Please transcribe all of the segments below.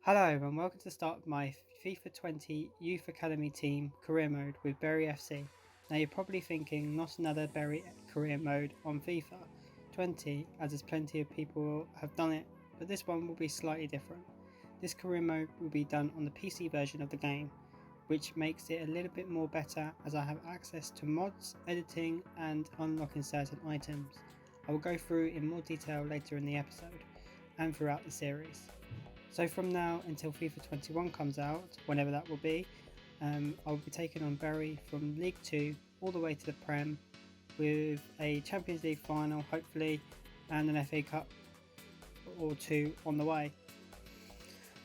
Hello and welcome to the start of my FIFA 20 Youth Academy team career mode with Berry FC. Now you're probably thinking not another Berry career mode on FIFA 20 as there's plenty of people have done it, but this one will be slightly different. This career mode will be done on the PC version of the game, which makes it a little bit more better as I have access to mods, editing and unlocking certain items. I will go through in more detail later in the episode and throughout the series. So from now until FIFA 21 comes out, whenever that will be, I'll be taking on Bury from League 2 all the way to the Prem with a Champions League final hopefully and an FA Cup or two on the way.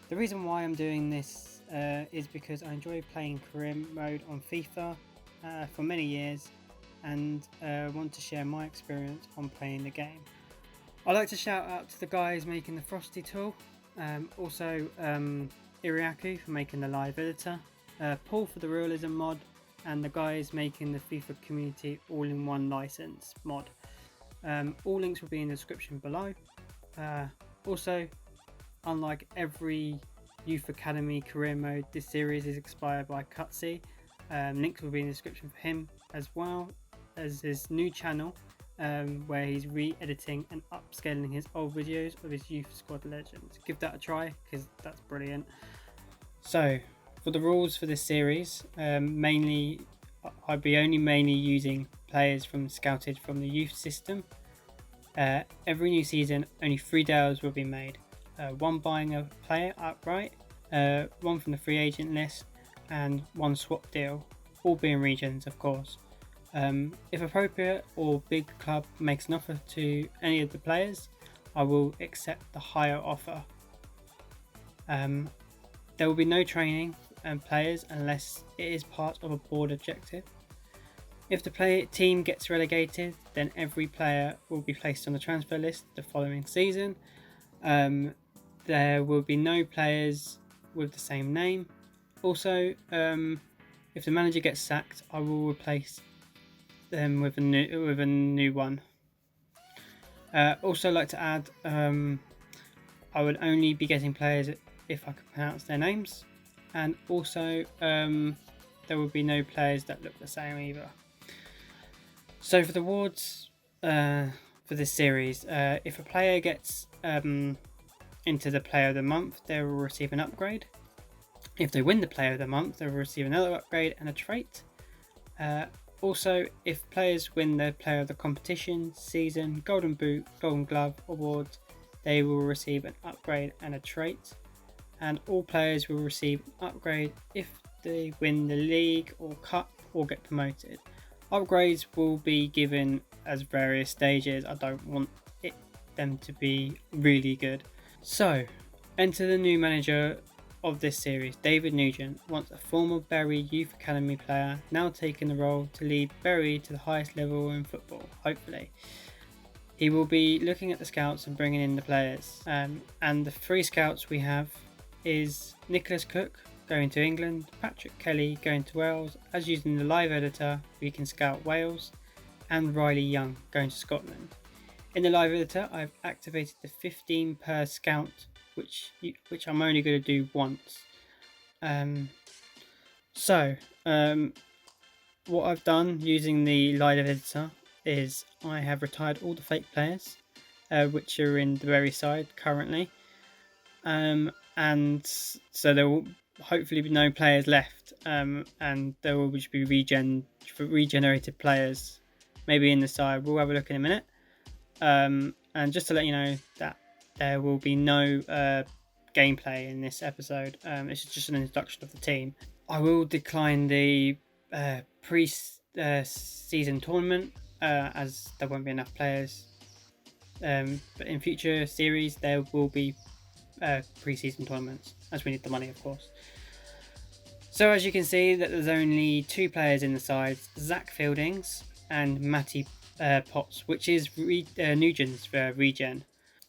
The reason why I'm doing this is because I enjoy playing career mode on FIFA for many years and want to share my experience on playing the game. I'd like to shout out to the guys making the Frosty tool. Also Aranaktu for making the live editor, Paul for the realism mod, and the guys making the FIFA community all-in-one license mod. All links will be in the description below. Also, unlike every Youth Academy career mode, this series is inspired by Cutzy. Links will be in the description for him as well as his new channel, where he's re-editing and upscaling his old videos of his youth squad legends. Give that a try because that's brilliant. So for the rules for this series, mainly I'd be mainly using players scouted from the youth system. Every new season only 3 deals will be made, one buying a player outright, one from the free agent list and one swap deal, all being regions of course. If appropriate or big club makes an offer to any of the players, I will accept the higher offer. There will be no training and players unless it is part of a board objective. If the team gets relegated, then every player will be placed on the transfer list the following season. There will be no players with the same name. Also, if the manager gets sacked, I will replace them with a new one. Also like to add, I would only be getting players if I can pronounce their names, and also there will be no players that look the same either. So for the awards for this series, if a player gets into the Player of the Month, they will receive an upgrade. If they win the Player of the Month, they will receive another upgrade and a trait. Also, if players win the Player of the Competition, Season, Golden Boot, Golden Glove awards, they will receive an upgrade and a trait. And all players will receive an upgrade if they win the League or Cup or get promoted. Upgrades will be given as various stages. I don't want them to be really good. So, enter the new manager of this series, David Nugent, once a former Bury Youth Academy player, now taking the role to lead Bury to the highest level in football, hopefully. He will be looking at the scouts and bringing in the players. And the 3 scouts we have is Nicholas Cook going to England, Patrick Kelly going to Wales, as using the live editor we can scout Wales, and Riley Young going to Scotland. In the live editor I've activated the 15 per scout, which I'm only going to do once. What I've done using the live editor is I have retired all the fake players, which are in the very side currently, and so there will hopefully be no players left, and there will just be regenerated players maybe in the side. We'll have a look in a minute, and just to let you know that there will be no gameplay in this episode. This is just an introduction of the team. I will decline the pre-season tournament as there won't be enough players. But in future series there will be pre-season tournaments, as we need the money of course. So as you can see that there's only 2 players in the sides, Zach Fieldings and Matty Potts, which is Nugent's regen.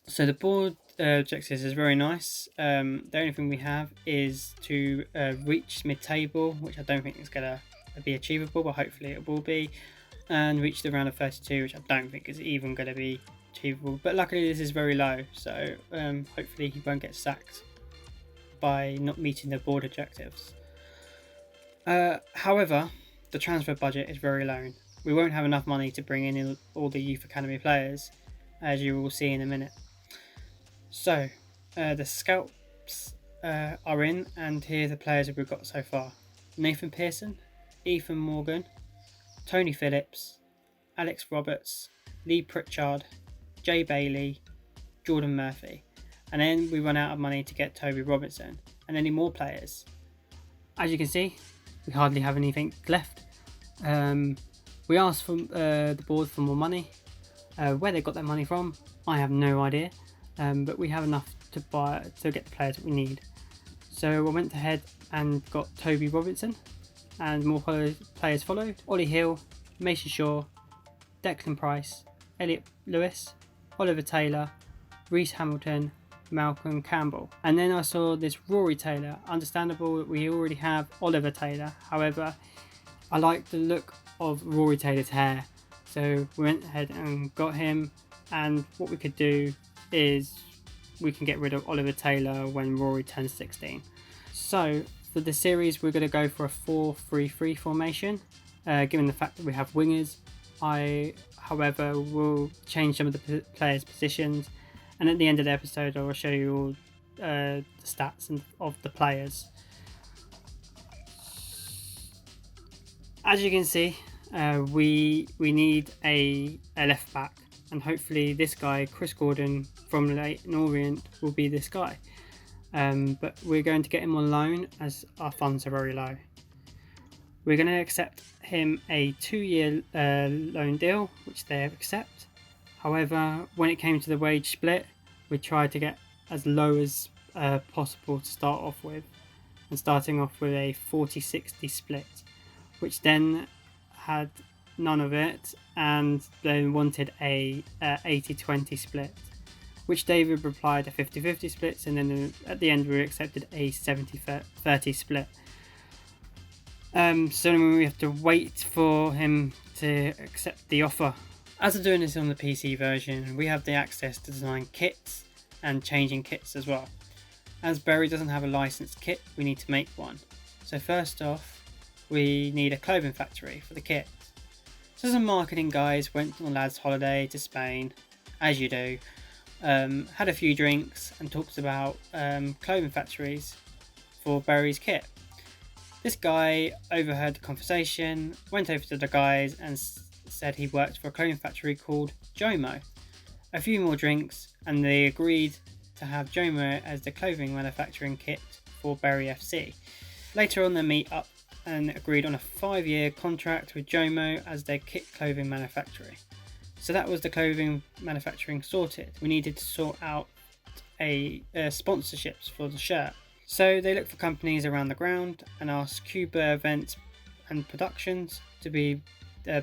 So the board objectives is very nice. The only thing we have is to reach mid-table, which I don't think is going to be achievable, but hopefully it will be, and reach the round of 32, which I don't think is even going to be achievable. But luckily this is very low, so hopefully he won't get sacked. by not meeting the board objectives. However, the transfer budget is very low. We won't have enough money to bring in all the Youth Academy players, as you will see in a minute. So, the scouts are in, and here are the players we've got so far. Nathan Pearson, Ethan Morgan, Tony Phillips, Alex Roberts, Lee Pritchard, Jay Bailey, Jordan Murphy. And then we run out of money to get Toby Robertson and any more players. As you can see, we hardly have anything left. We asked from the board for more money. Where they got that money from, I have no idea. But we have enough to get the players that we need. So I went ahead and got Toby Robertson, and more players followed. Ollie Hill, Mason Shaw, Declan Price, Elliot Lewis, Oliver Taylor, Reece Hamilton, Malcolm Campbell. And then I saw this Rory Taylor. Understandable that we already have Oliver Taylor. However, I like the look of Rory Taylor's hair. So we went ahead and got him. And what we could do is we can get rid of Oliver Taylor when Rory turns 16. So for the series, we're going to go for a 4-3-3 formation. Given the fact that we have wingers, I, however, will change some of the players' positions. And at the end of the episode, I will show you all the stats of the players. As you can see, we need a left back, and hopefully this guy, Chris Gordon from Leyton Orient, will be this guy. But we're going to get him on loan as our funds are very low. We're going to accept him a 2-year loan deal, which they accept. However, when it came to the wage split, we tried to get as low as possible to start off with, and starting off with a 40-60 split, which then had none of it, and then wanted a 80-20 split, which David replied a 50-50 splits, and then at the end we accepted a 70-30 split. So we have to wait for him to accept the offer. As we're doing this on the PC version, we have the access to design kits and changing kits as well. As Berry doesn't have a licensed kit, we need to make one. So first off, we need a clothing factory for the kit. So some marketing guys went on a lad's holiday to Spain, as you do, had a few drinks and talked about clothing factories for Berry's kit. This guy overheard the conversation, went over to the guys and said he worked for a clothing factory called Jomo. A few more drinks and they agreed to have Jomo as the clothing manufacturing kit for Berry FC. Later on they meet up and agreed on a 5-year contract with Jomo as their kit clothing manufacturer. So that was the clothing manufacturing sorted. We needed to sort out sponsorships for the shirt. So they looked for companies around the ground and asked Cuba Events and Productions to be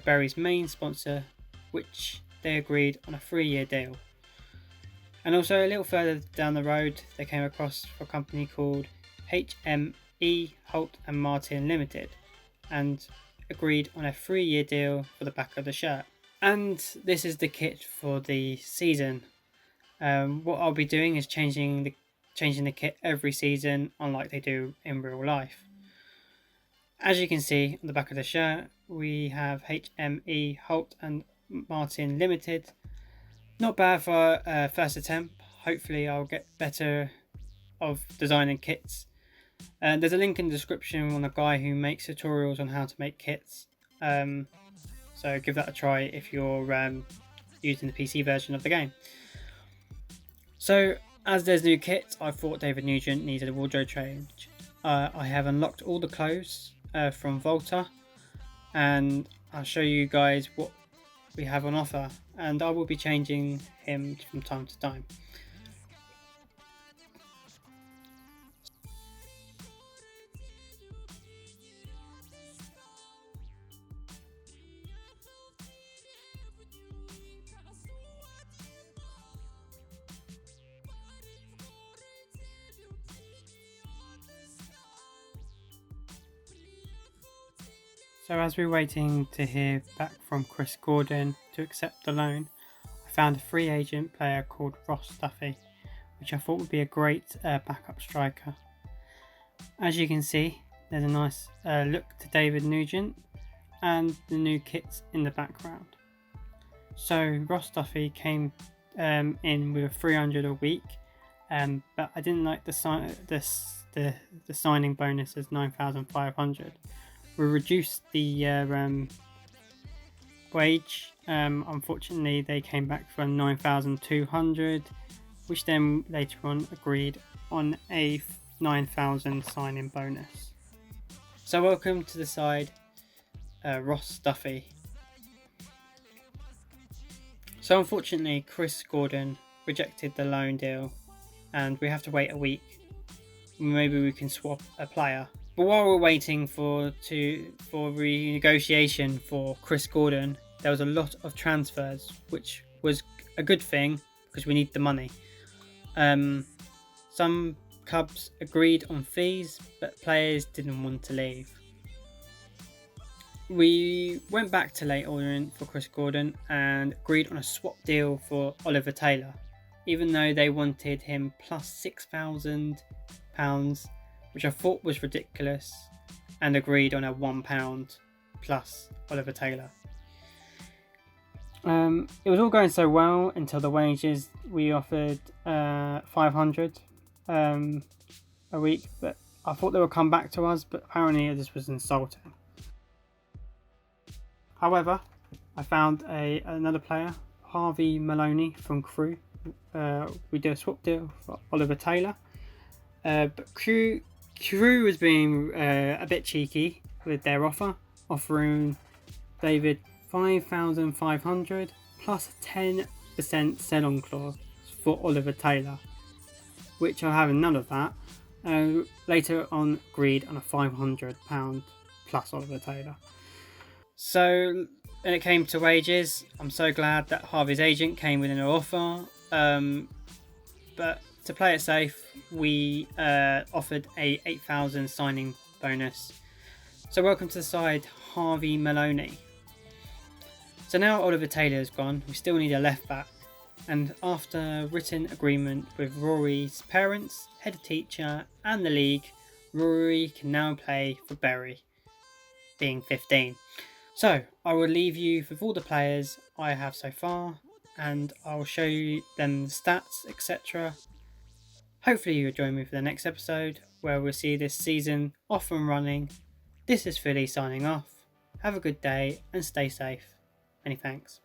Berry's main sponsor, which they agreed on a 3-year deal. And also a little further down the road, they came across a company called HME Holt and Martin Limited and agreed on a 3-year deal for the back of the shirt. And this is the kit for the season. What I'll be doing is changing the kit every season, unlike they do in real life. As you can see on the back of the shirt, we have HME Holt and Martin Limited. Not bad for a first attempt. Hopefully I'll get better of designing kits. There's a link in the description on a guy who makes tutorials on how to make kits. So give that a try if you're using the PC version of the game. So as there's new kits, I thought David Nugent needed a wardrobe change. I have unlocked all the clothes from Volta, and I'll show you guys what we have on offer, and I will be changing him from time to time. So as we're waiting to hear back from Chris Gordon to accept the loan, I found a free agent player called Ross Duffy, which I thought would be a great backup striker. As you can see, there's a nice look to David Nugent and the new kits in the background. So Ross Duffy came in with a 300 a week, but I didn't like the signing bonus as 9,500. We reduced the wage. Unfortunately, they came back from 9,200, which then later on agreed on a 9,000 signing bonus. So welcome to the side, Ross Duffy. So unfortunately, Chris Gordon rejected the loan deal, and we have to wait a week. Maybe we can swap a player. But while we're waiting for renegotiation for Chris Gordon, there was a lot of transfers, which was a good thing because we need the money. Some clubs agreed on fees, but players didn't want to leave. We went back to Leyton Orient for Chris Gordon and agreed on a swap deal for Oliver Taylor, even though they wanted him plus £6,000, which I thought was ridiculous, and agreed on a £1 plus Oliver Taylor. It was all going so well until the wages. We offered 500 a week, but I thought they would come back to us, but apparently this was insulting. However, I found another player, Harvey Maloney from Crewe. We did a swap deal for Oliver Taylor, but Crewe was being a bit cheeky with their offer, offering David 5,500 plus 10% sell-on clause for Oliver Taylor, which I have none of that. Later on agreed on a £500 plus Oliver Taylor. So when it came to wages, I'm so glad that Harvey's agent came with an offer. But to play it safe, we offered a 8,000 signing bonus. So welcome to the side, Harvey Maloney. So now Oliver Taylor is gone, we still need a left back. And after written agreement with Rory's parents, head teacher and the league, Rory can now play for Bury, being 15. So I will leave you with all the players I have so far, and I will show you them the stats, etc. Hopefully you'll join me for the next episode, where we'll see this season off and running. This is Philly signing off. Have a good day and stay safe. Many thanks.